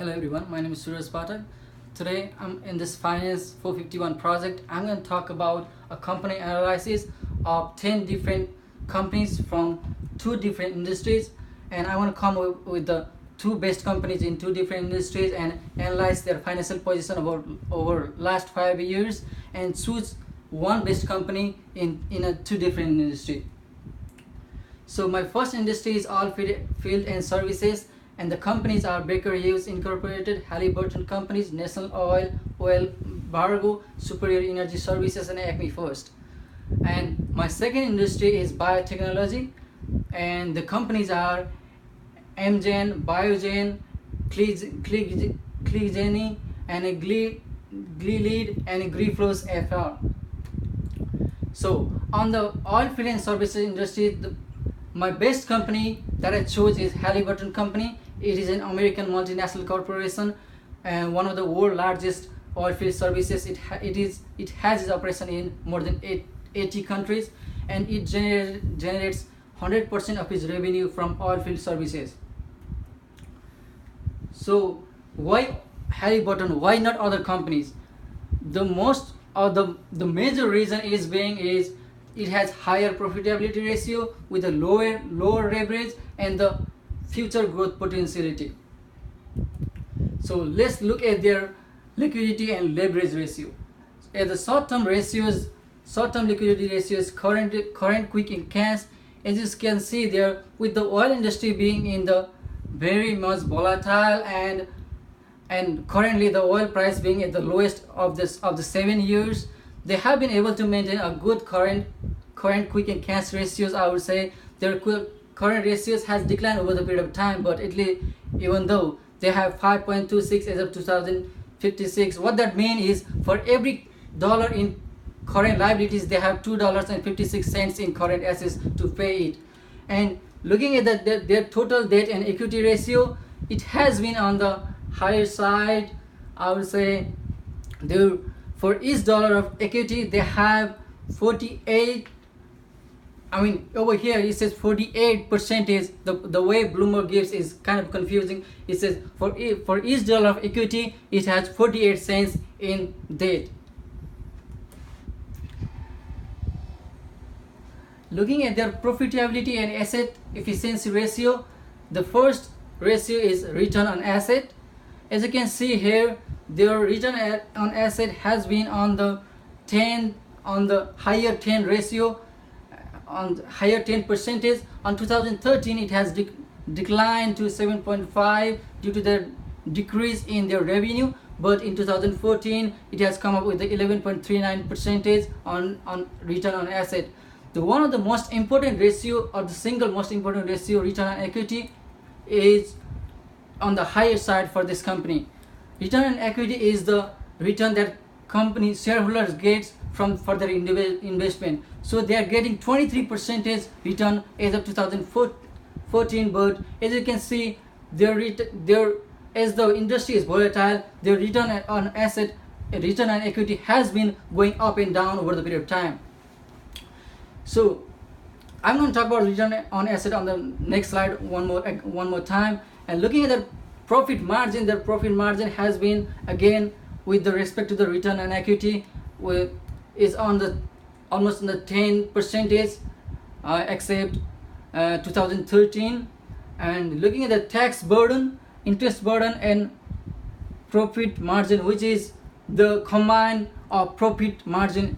Hello everyone, my name is Suraj Pathak. Today I'm in this Finance 451 project. I'm going to talk about a company analysis of 10 different companies from 2 different industries, and I want to come with the 2 best companies in 2 different industries and analyze their financial position over last 5 years and choose one best company in a 2 different industry. So my first industry is oil field and services, and the companies are Baker Hughes Incorporated, Halliburton Companies, National Oil, Bargo, Superior Energy Services, and Acme First. And my second industry is biotechnology, and the companies are Amgen, Biogen, Clegene, and Gilead, and Griflos FR. So on the oil field and services industry, my best company that I chose is Halliburton Company. It is an American multinational corporation and one of the world's largest oil field services. It has its operation in more than 80 countries, and it generates 100% of its revenue from oil field services. So why Halliburton? Why not other companies? The major reason is it has higher profitability ratio with a lower leverage and the future growth potentiality. So let's look at their liquidity and leverage ratio. At the short-term liquidity ratios, current quick and cash, as you can see there, with the oil industry being in the very much volatile and currently the oil price being at the lowest of the 7 years, they have been able to maintain a good current quick and cash ratios. I would say their current ratios has declined over the period of time, but even though they have 5.26 as of 2056, what that means is for every dollar in current liabilities, they have $2.56 in current assets to pay it. And looking at their total debt and equity ratio, it has been on the higher side. I would say for each dollar of equity they have 48. Over here it says 48%. The way Bloomberg gives is kind of confusing. It says for each dollar of equity it has 48 cents in debt. Looking at their profitability and asset efficiency ratio, the first ratio is return on asset. As you can see here, their return on asset has been on the higher 10 ratio, on higher 10 percentage. On 2013 it has declined to 7.5 due to the decrease in their revenue, but in 2014 it has come up with the 11.39 percentage on return on asset. One of the most important ratio, or the single most important ratio, return on equity, is on the higher side for this company. Return on equity is the return that company shareholders get for their investment. So they are getting 23% return as of 2014, but as you can see, as the industry is volatile, their return on asset, return on equity has been going up and down over the period of time. So I'm going to talk about return on asset on the next slide one more time. And looking at the profit margin, their profit margin has been, again, with the respect to the return on equity, is on almost in the 10%, except 2013. And looking at the tax burden, interest burden, and profit margin, which is the combine of profit margin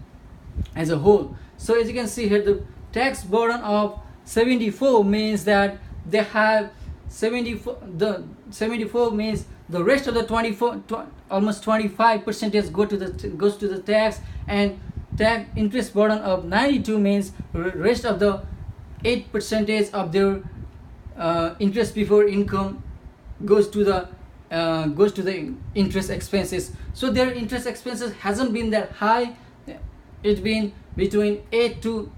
as a whole. So as you can see here, the tax burden of 74 means that they have 74 means the rest of the almost 25% goes to the tax, and interest burden of 92 means rest of the 8% of their interest before income goes to the interest expenses. So their interest expenses hasn't been that high. It's been between 8 to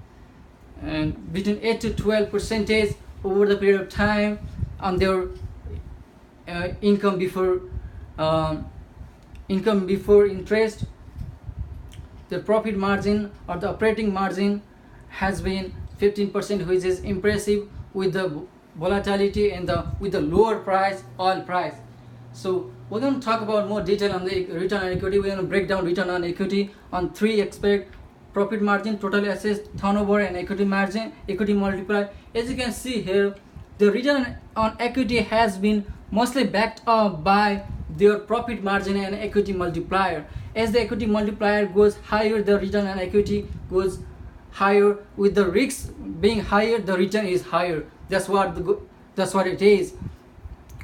12% over the period of time on their income before interest. The profit margin, or the operating margin, has been 15%, which is impressive with the volatility and with the lower oil price. So we're going to talk about more detail on the return on equity. We're going to break down return on equity on three aspects: profit margin, total assets, turnover, and equity margin, equity multiplier. As you can see here, the return on equity has been mostly backed up by their profit margin and equity multiplier. As the equity multiplier goes higher, the return on equity goes higher. With the risks being higher, the return is higher. That's what it is.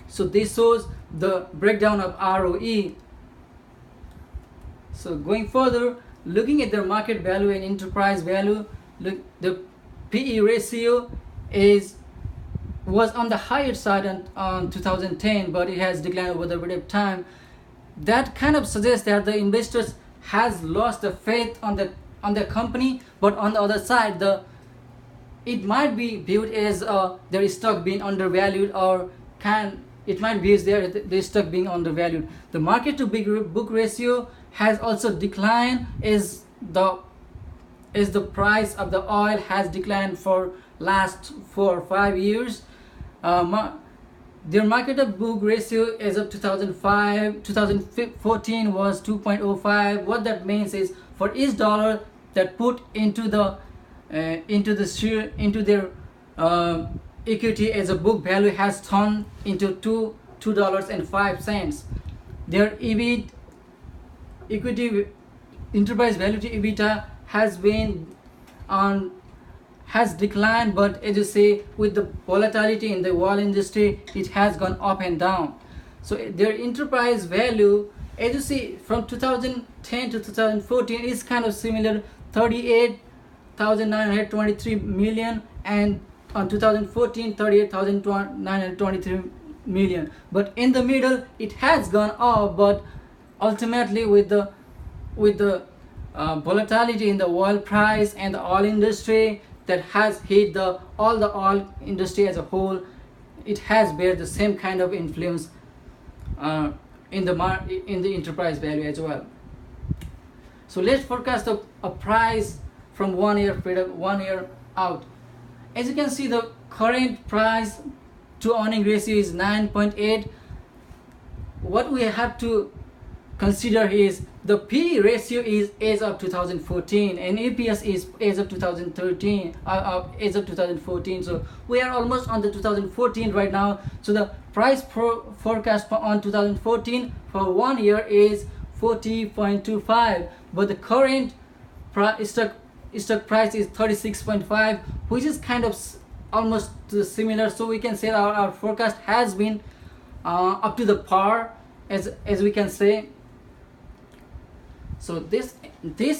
So this shows the breakdown of ROE. So going further, looking at the market value and enterprise value, look, the PE ratio was on the higher side on 2010, but it has declined over the period of time. That kind of suggests that the investors has lost the faith on the company. But on the other side, it might be viewed as their stock being undervalued, or it might be as their stock being undervalued. The market to book ratio has also declined as the price of the oil has declined for last 4 or 5 years. Their market to book ratio as of 2014 was 2.05. What that means is, for each dollar that put into their equity as a book value has turned into $2.05. Their equity enterprise value to EBITDA has declined, but as you see, with the volatility in the oil industry, it has gone up and down. So their enterprise value, as you see, from 2010 to 2014 is kind of similar, 38,923 million, and on 2014 38,923 million. But in the middle it has gone up, but ultimately with the volatility in the oil price and the oil industry that has hit all the oil industry as a whole, it has bear the same kind of influence in the enterprise value as well. So let's forecast a price from 1 year out. As you can see, the current price to earning ratio is 9.8. What we have to consider is the P ratio is as of 2014, and EPS is as of 2013, as of 2014. So we are almost on the 2014 right now. So the price forecast on 2014 for 1 year is 40.25, but the current stock price is 36.5, which is kind of almost similar. So we can say our forecast has been up to the par, as we can say. So this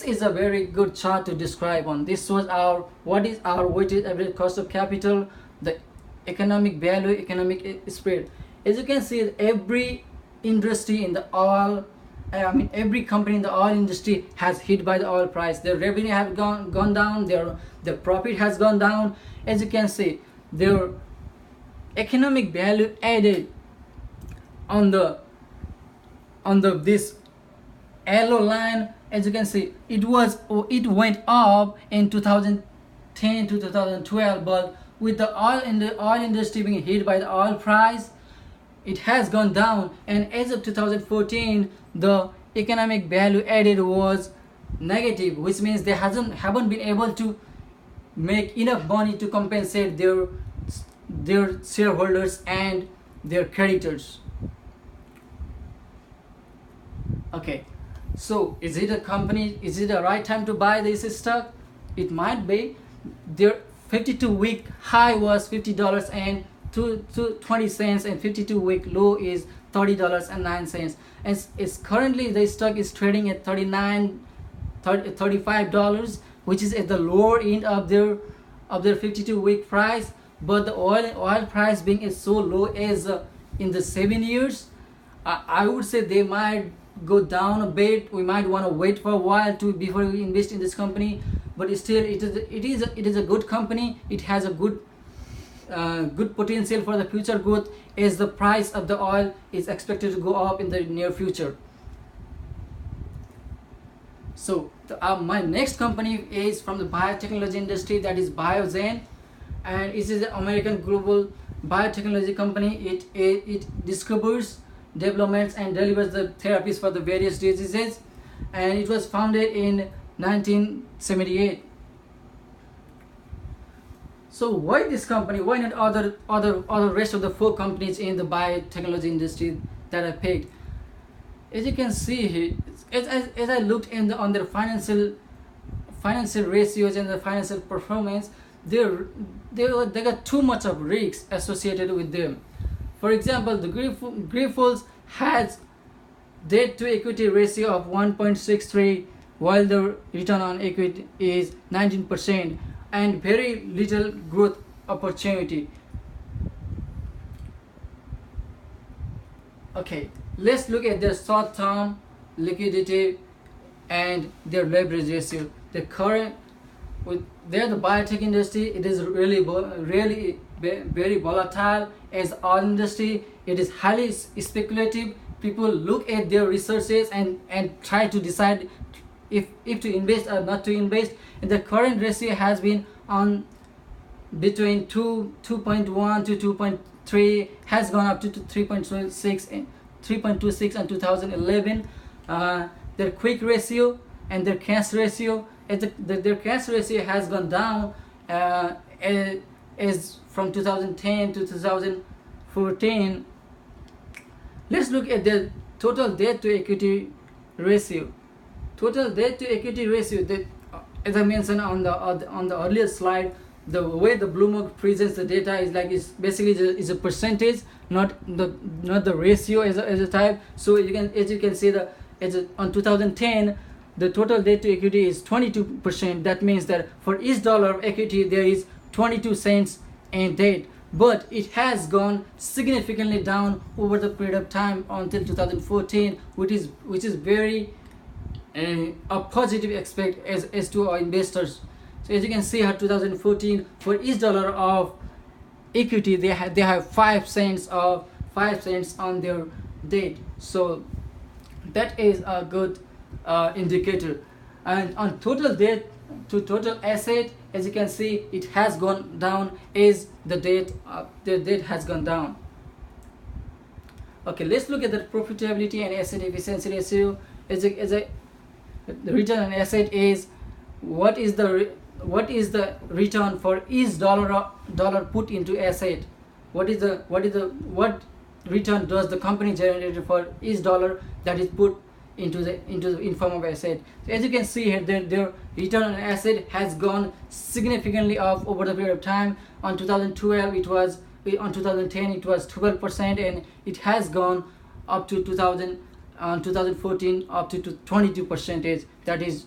is a very good chart to describe on. This shows what is our weighted average cost of capital, the economic value, economic spread. As you can see, every industry in the oil, every company in the oil industry has hit by the oil price. Their revenue have gone down, their profit has gone down. As you can see, their economic value added on this yellow line, as you can see, it went up in 2010 to 2012, but with the oil industry being hit by the oil price, it has gone down. And as of 2014, the economic value added was negative, which means they haven't been able to make enough money to compensate their shareholders and their creditors. Okay, so is it the right time to buy this stock? It might be. Their 52-week high was $50 and 20 cents, and 52-week low is $30.09. And it's currently the stock is trading at $35, which is at the lower end of their 52-week price. But the oil price being so low as in the 7 years, I would say they might go down a bit. We might want to wait for a while before we invest in this company. But still, it is a good company. It has a good potential for the future growth, as the price of the oil is expected to go up in the near future. So my next company is from the biotechnology industry, that is Biogen, and it is an American global biotechnology company. It discovers developments and delivers the therapies for the various diseases, and it was founded in 1978. So why this company? Why not other rest of the 4 companies in the biotechnology industry that I picked? As you can see here, as I looked on their financial ratios and the financial performance, they got too much of risks associated with them. For example, the Grifols has debt to equity ratio of 1.63, while the return on equity is 19%, and very little growth opportunity. Okay, let's look at their short-term liquidity and their leverage ratio. The current they're the biotech industry. It is really very volatile as all industry. It is highly speculative. People look at their resources and try to decide if to invest or not to invest. And the current ratio has been on between 2.1 to 2.3, has gone up to 3.26 and 3.26 in 2011. Their quick ratio and their cash ratio, their cash ratio has gone down as from 2010 to 2014. Let's look at the total debt to equity ratio. Total debt to equity ratio, that, as I mentioned on the earlier slide, the way the Bloomberg presents the data is basically is a percentage, not the ratio as a type. So as you can see, on 2010, the total debt to equity is 22%. That means that for each dollar of equity there is 22 cents in debt. But it has gone significantly down over the period of time until 2014, which is very a positive aspect as to our investors. So as you can see here, 2014, for each dollar of equity they have 5 cents on their debt. So that is a good indicator. And on total debt to total asset, as you can see, it has gone down as the debt has gone down. Okay, let's look at the profitability and asset efficiency ratio. The return on asset is what is the return for each dollar put into asset. What return does the company generate for each dollar that is put in form of asset. So as you can see here, their return on asset has gone significantly up over the period of time. On 2012 it was, on 2010 it was 12%, and it has gone up to 2014 up to 22%. That is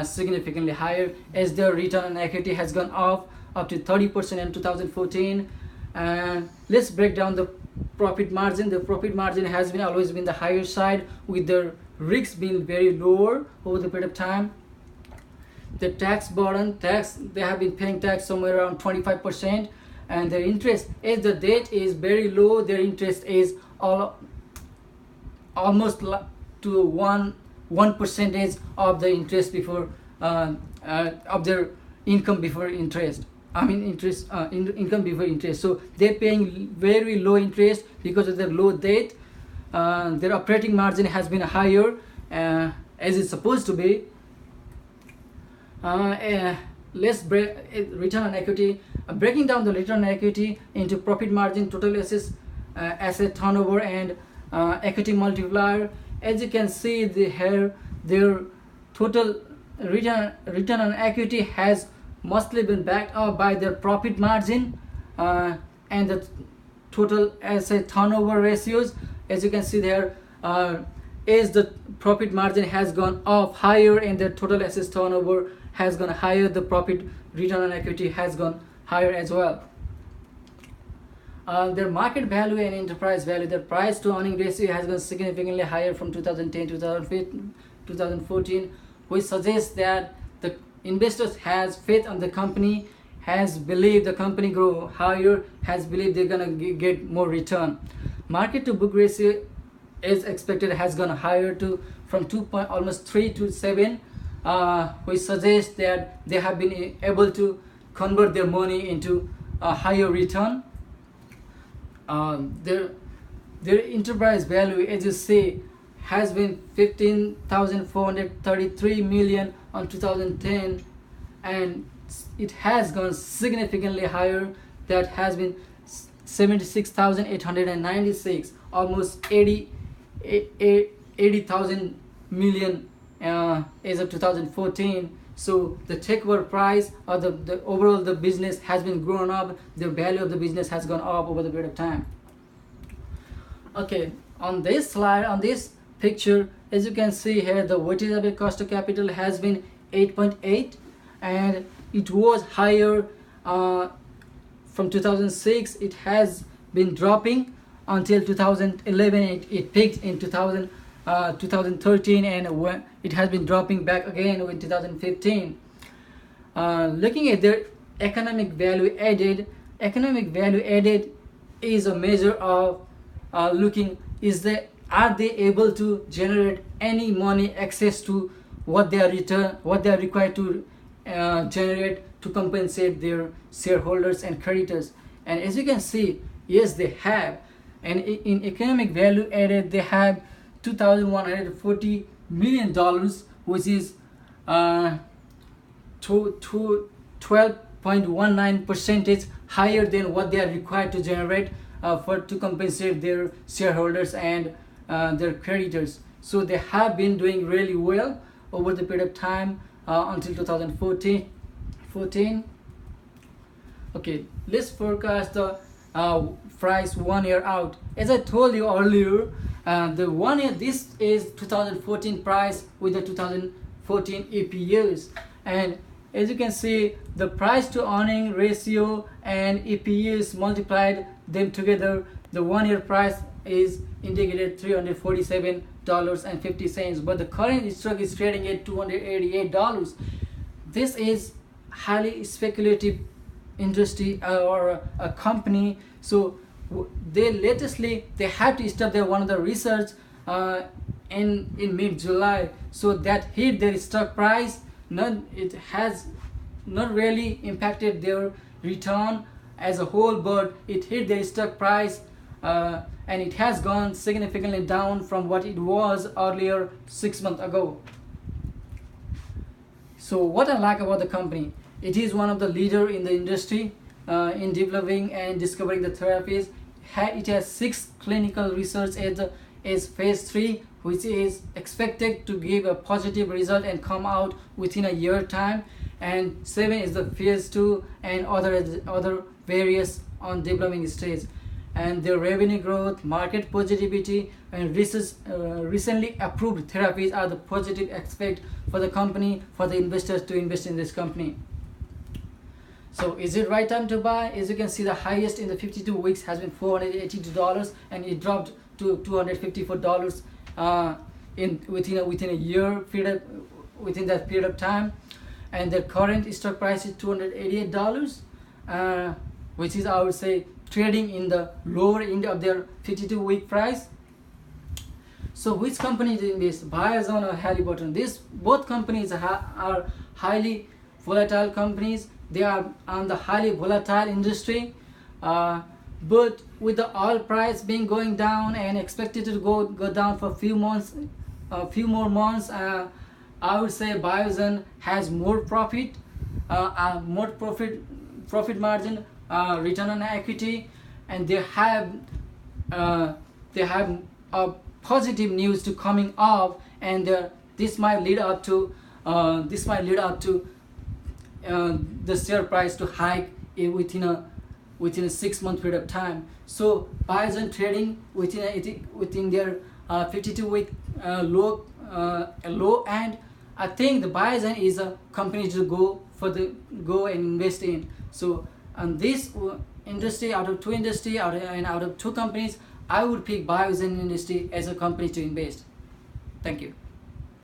significantly higher, as their return on equity has gone up to 30% in 2014. And let's break down the profit margin. The profit margin has always been the higher side, with the risks being very lower over the period of time. The tax burden, they have been paying tax somewhere around 25%, and their interest, as the debt is very low, their interest is almost to 1% of the interest before of their income before interest. Income before interest. So they're paying very low interest because of their low debt. Their operating margin has been higher as it's supposed to be. Let's break return on equity. Breaking down the return on equity into profit margin, total assets, asset turnover, and equity multiplier. As you can see here, their total return on equity has mostly been backed up by their profit margin and the total asset turnover ratios. As you can see there, as the profit margin has gone up higher and the total assets turnover has gone higher, the profit return on equity has gone higher as well. Their market value and enterprise value, their price to earning ratio has gone significantly higher from 2010 to 2014, which suggests that the investors has faith on the company, has believed the company grow higher, has believed they're gonna get more return. Market to book ratio, as expected, has gone higher from almost 3 to 7, which suggests that they have been able to convert their money into a higher return. their enterprise value, as you see, has been 15,433 million on 2010, and it has gone significantly higher. That has been 76,896, almost 80,000 million as of 2014. So the takeover price, or the overall the business has been grown up, the value of the business has gone up over the period of time. Okay, on this slide, on this picture, as you can see here, the weighted average cost of capital has been 8.8, and it was higher from 2006. It has been dropping until 2011. It peaked in 2013, and it has been dropping back again in 2015. Looking at their economic value added is a measure of looking, are they able to generate any money excess to what they are required to generate to compensate their shareholders and creditors. And as you can see, yes, they have. And in economic value added, they have $2,140 million, which is 12.19% higher than what they are required to generate to compensate their shareholders and their creditors. So they have been doing really well over the period of time until 2014. Okay, let's forecast the price 1 year out. As I told you earlier, the 1 year, this is 2014 price with the 2014 EPUs, and as you can see, the price to earning ratio and EPUs multiplied them together, the 1 year price is indicated $347.50, but the current stock is trading at $288. This is highly speculative industry or a company. So they have to stop their one of the research in mid-July, so that hit their stock price. It has not really impacted their return as a whole, but it hit their stock price, and it has gone significantly down from what it was earlier 6 months ago. So what I like about the company, it is one of the leader in the industry in developing and discovering the therapies. It has 6 clinical research as phase 3, which is expected to give a positive result and come out within a year time, and 7 is the phase 2 and other various on developing stage. And their revenue growth, market positivity, and recently approved therapies are the positive aspect for the company, for the investors to invest in this company. So is it right time to buy? As you can see, the highest in the 52 weeks has been $482, and it dropped to $254 within a year period, within that period of time. And their current stock price is $288, which is, I would say, trading in the lower end of their 52-week price. So which company is in this, Biogen or Halliburton? Both companies are highly volatile companies. They are on the highly volatile industry, but with the oil price being going down and expected to go down for a few more months, I would say Biogen has more profit margin, return on equity, and they have a positive news to coming up, and this might lead up to the share price to hike within a 6-month period of time. So Biogen trading within their 52-week low, and I think the Biogen is a company to go and invest in. So on this industry, out of two companies, I would pick Biogen industry as a company to invest. Thank you.